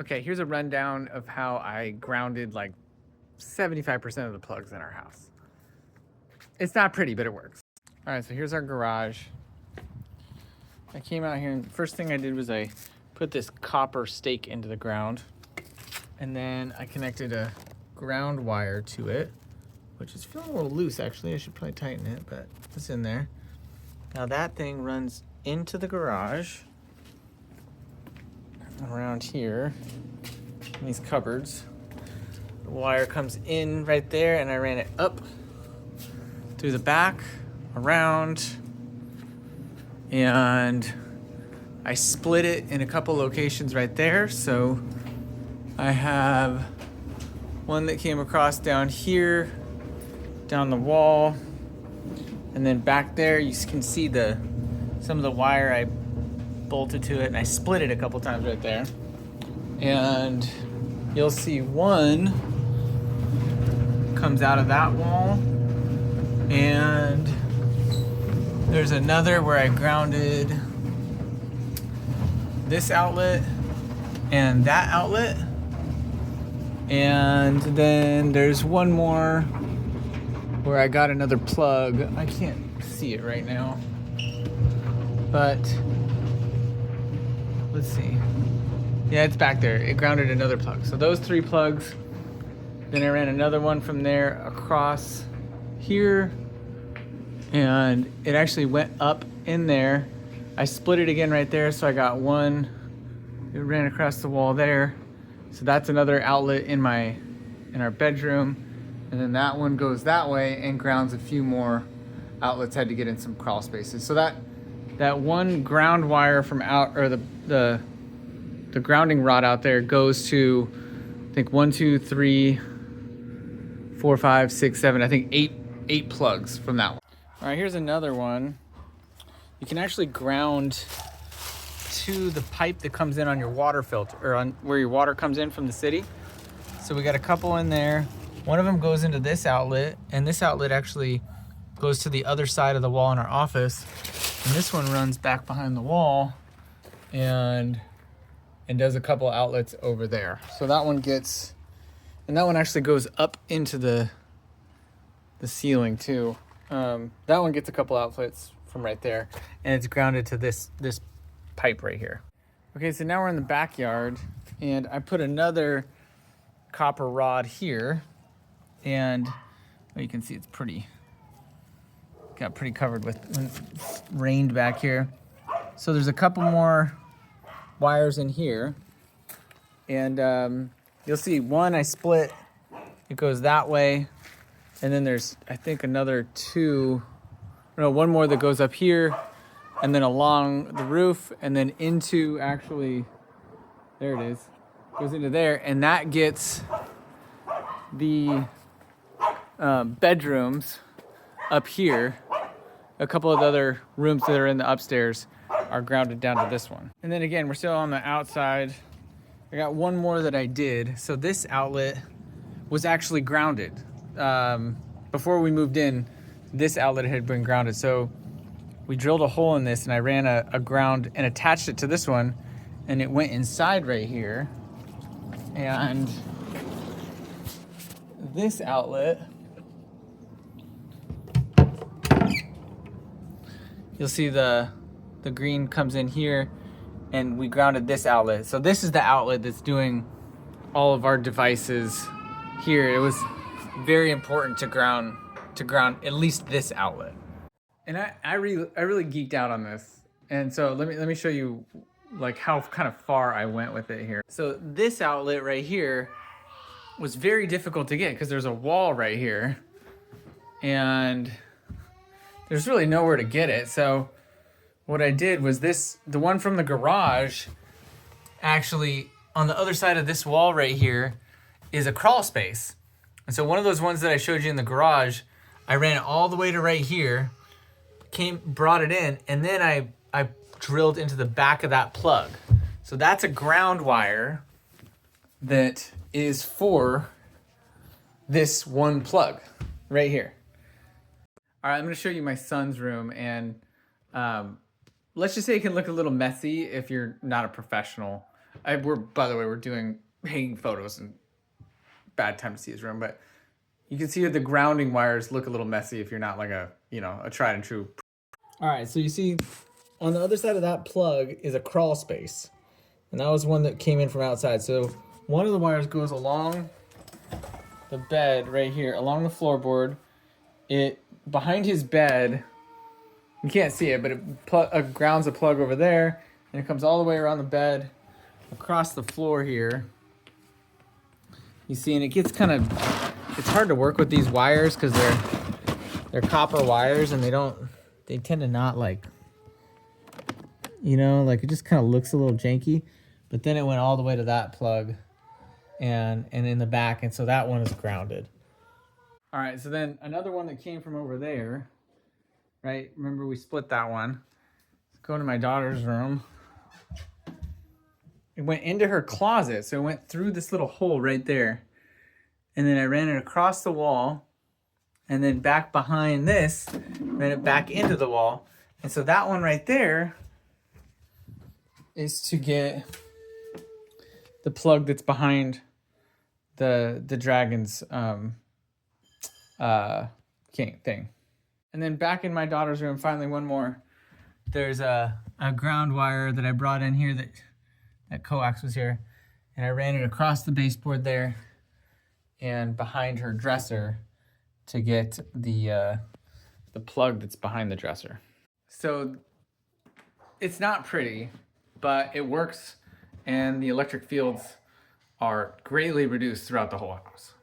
Okay, here's a rundown of how I grounded like 75% of the plugs in our house. It's not pretty, but it works. All right, so here's our garage. I came out here and first thing I did was I put this copper stake into the ground, and then I connected a ground wire to it, which is feeling a little loose actually. I should probably tighten it, but it's in there. Now that thing runs into the garage around here in these cupboards. The wire comes in right there, and I ran it up through the back, around, and I split it in a couple locations right there. So I have one that came across down here, down the wall, and then back there you can see some of the wire I bolted to it, and I split it a couple times right there. And you'll see one comes out of that wall, and there's another where I grounded this outlet and that outlet, and then there's one more where I got another plug. I can't see it right now, but let's see. Yeah, it's back there. It grounded another plug. So those 3 plugs. Then I ran another one from there across here, and it actually went up in there. I split it again right there, so I got one. It ran across the wall there. So that's another outlet in our bedroom. And then that one goes that way and grounds a few more outlets. Had to get in some crawl spaces. So that one ground wire from out, or the grounding rod out there goes to, I think 1, 2, 3, 4, 5, 6, 7, I think eight plugs from that one. All right, here's another one. You can actually ground to the pipe that comes in on your water filter, or on where your water comes in from the city. So we got a couple in there. One of them goes into this outlet, and this outlet actually goes to the other side of the wall in our office. And this one runs back behind the wall and does a couple outlets over there. So that one gets, and that one actually goes up into the ceiling too. That one gets a couple outlets from right there, and it's grounded to this pipe right here. Okay, so now we're in the backyard, and I put another copper rod here, and well, you can see it's got pretty covered with, when it's rained back here. So there's a couple more wires in here, and you'll see one I split. It goes that way, and then there's, I think, one more that goes up here, and then along the roof, and then into, actually, there it is, goes into there, and that gets the bedrooms up here. A couple of the other rooms that are in the upstairs are grounded down to this one. And then again, we're still on the outside. I got one more that I did. So this outlet was actually grounded. Before we moved in, this outlet had been grounded. So we drilled a hole in this, and I ran a ground and attached it to this one, and it went inside right here. And this outlet, you'll see the green comes in here, and we grounded this outlet. So this is the outlet that's doing all of our devices here. It was very important to ground at least this outlet. And I really geeked out on this. And so let me show you like how kind of far I went with it here. So this outlet right here was very difficult to get because there's a wall right here, and there's really nowhere to get it. So what I did was the one from the garage, actually on the other side of this wall right here is a crawl space. And so one of those ones that I showed you in the garage, I ran it all the way to right here, brought it in, and then I drilled into the back of that plug. So that's a ground wire that is for this one plug right here. All right, I'm gonna show you my son's room, and let's just say it can look a little messy if you're not a professional. By the way, we're doing hanging photos and bad time to see his room, but you can see that the grounding wires look a little messy if you're not like a tried and true. All right, so you see on the other side of that plug is a crawl space. And that was one that came in from outside. So one of the wires goes along the bed right here, along the floorboard. It behind his bed, you can't see it, but it grounds a plug over there, and it comes all the way around the bed, across the floor here. You see, and it gets it's hard to work with these wires because they're copper wires, and they tend to not like, like it just kind of looks a little janky. But then it went all the way to that plug and in the back, and so that one is grounded. All right, so then another one that came from over there, right? Remember we split that one. Let's go to my daughter's room. It went into her closet, so it went through this little hole right there. And then I ran it across the wall, and then back behind this, ran it back into the wall. And so that one right there is to get the plug that's behind the dragon's king thing. And then back in my daughter's room, finally one more. There's a ground wire that I brought in here that coax was here, and I ran it across the baseboard there and behind her dresser to get the plug that's behind the dresser. So it's not pretty, but it works, and the electric fields are greatly reduced throughout the whole house.